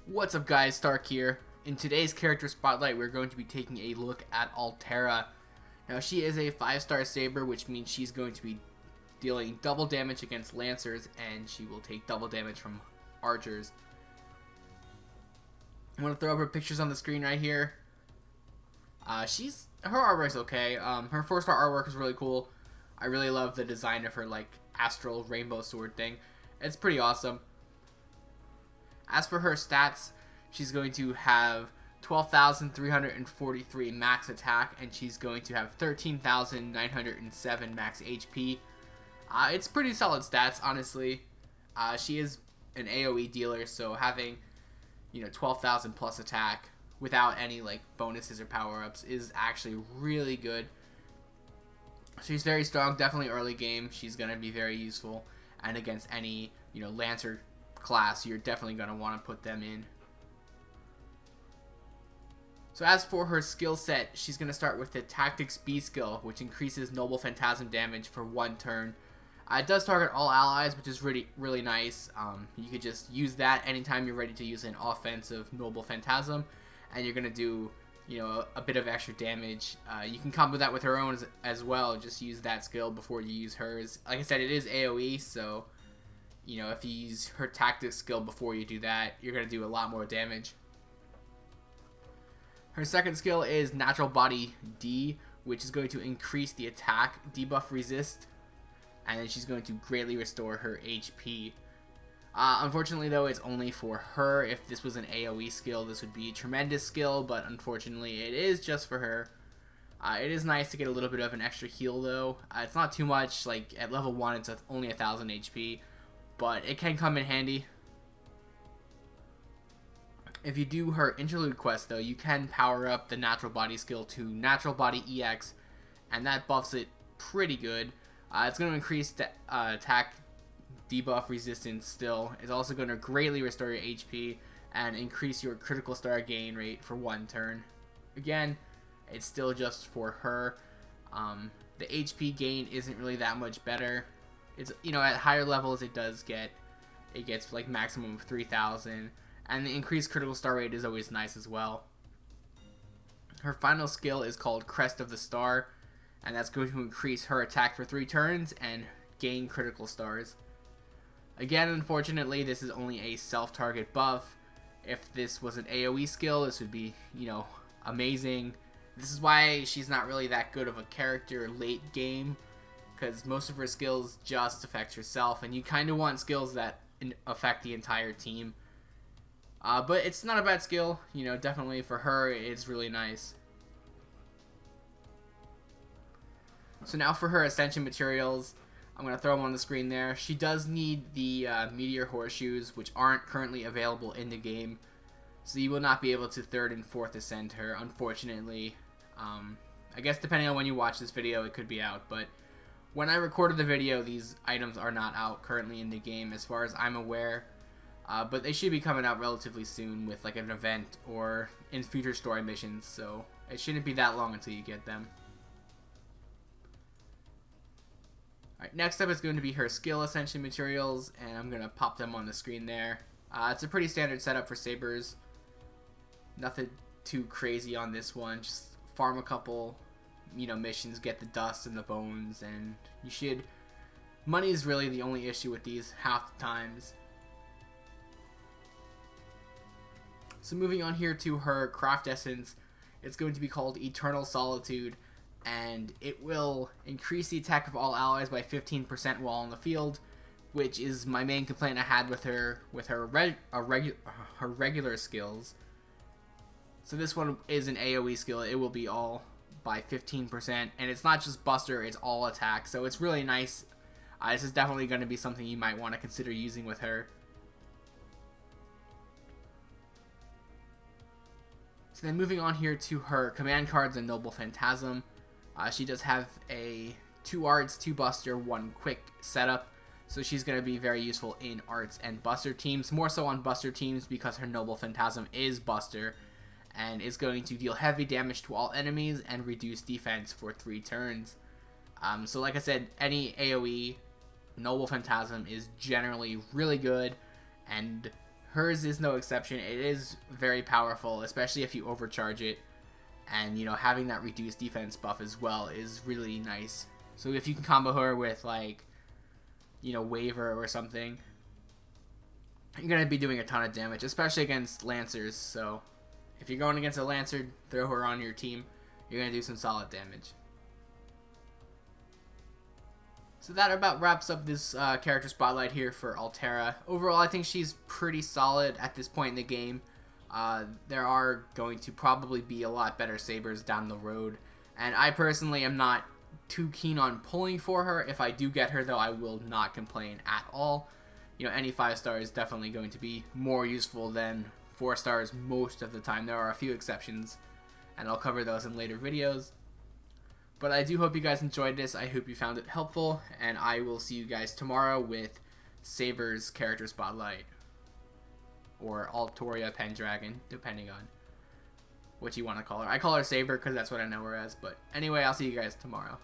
What's up guys, Stark here. In today's character spotlight we're going to be taking a look at Altera. Now she is a 5-star saber, which means she's going to be dealing double damage against lancers and she will take double damage from archers. I'm going to throw up her pictures on the screen right here. Her artwork's okay. Her 4-star artwork is really cool. I really love the design of her like astral rainbow sword thing. It's pretty awesome. As for her stats, she's going to have 12,343 max attack, and she's going to have 13,907 max HP. It's pretty solid stats, honestly. She is an AoE dealer, so having 12,000 plus attack without any like bonuses or power-ups is actually really good. She's very strong, definitely early game. She's going to be very useful, and against any Lancer class, you're definitely going to want to put them in. So as for her skill set, she's going to start with the Tactics B skill, which increases Noble Phantasm damage for 1 turn. It does target all allies, which is really nice. You could just use that anytime you're ready to use an offensive Noble Phantasm, and you're going to do a bit of extra damage. You can combo that with her own as well. Just use that skill before you use hers. Like I said, it is AoE, so if you use her tactics skill before you do that, you're going to do a lot more damage. Her second skill is Natural Body D, which is going to increase the attack, debuff resist, and then she's going to greatly restore her HP. Unfortunately though, it's only for her. If this was an AoE skill, this would be a tremendous skill, but unfortunately it is just for her. It is nice to get a little bit of an extra heal though. It's not too much, like at level 1 it's only 1,000 HP. But it can come in handy. If you do her interlude quest though, you can power up the Natural Body skill to Natural Body EX, and that buffs it pretty good. It's going to increase the attack debuff resistance still. It's also going to greatly restore your HP and increase your critical star gain rate for 1 turn. Again, it's still just for her. The HP gain isn't really that much better. It's at higher levels it gets like maximum of 3,000, and the increased critical star rate is always nice as well. Her final skill is called Crest of the Star, and that's going to increase her attack for 3 turns and gain critical stars. Again, unfortunately, this is only a self-target buff. If this was an AoE skill, this would be amazing. This is why she's not really that good of a character late game, because most of her skills just affect herself, and you kind of want skills that affect the entire team. But it's not a bad skill, definitely for her it's really nice. So now for her ascension materials, I'm going to throw them on the screen there. She does need the meteor horseshoes, which aren't currently available in the game, so you will not be able to 3rd and 4th ascend her, unfortunately. I guess depending on when you watch this video it could be out, but when I recorded the video, these items are not out currently in the game as far as I'm aware. But they should be coming out relatively soon with like an event or in future story missions, so it shouldn't be that long until you get them. Alright, next up is going to be her skill ascension materials, and I'm going to pop them on the screen there. It's a pretty standard setup for sabers. Nothing too crazy on this one, just farm a couple missions, get the dust and the bones, and you should. Money is really the only issue with these half the times. So moving on here to her craft essence, it's going to be called Eternal Solitude, and it will increase the attack of all allies by 15% while on the field, which is my main complaint I had with her regular skills. So this one is an AoE skill. It will be all by 15%, and it's not just buster, it's all attack, so it's really nice. This is definitely going to be something you might want to consider using with her. So then moving on here to her command cards and Noble Phantasm, she does have a 2 arts, 2 buster, 1 quick setup, so she's going to be very useful in arts and buster teams, more so on buster teams because her Noble Phantasm is buster, and is going to deal heavy damage to all enemies and reduce defense for 3 turns. So like I said, any AoE Noble Phantasm is generally really good, and hers is no exception. It is very powerful, especially if you overcharge it. And, you know, having that reduced defense buff as well is really nice. So if you can combo her with, like, you know, Waver or something, you're going to be doing a ton of damage, especially against Lancers. So if you're going against a Lancer, throw her on your team, you're going to do some solid damage. So that about wraps up this character spotlight here for Altera. Overall, I think she's pretty solid at this point in the game. There are going to probably be a lot better sabers down the road, and I personally am not too keen on pulling for her. If I do get her, though, I will not complain at all. You know, any 5-star is definitely going to be more useful than 4 stars most of the time. There are a few exceptions, and I'll cover those in later videos. But I do hope you guys enjoyed this. I hope you found it helpful, and I will see you guys tomorrow with Saber's character spotlight, or Altera Pendragon, depending on what you want to call her. I call her Saber because that's what I know her as. But anyway, I'll see you guys tomorrow.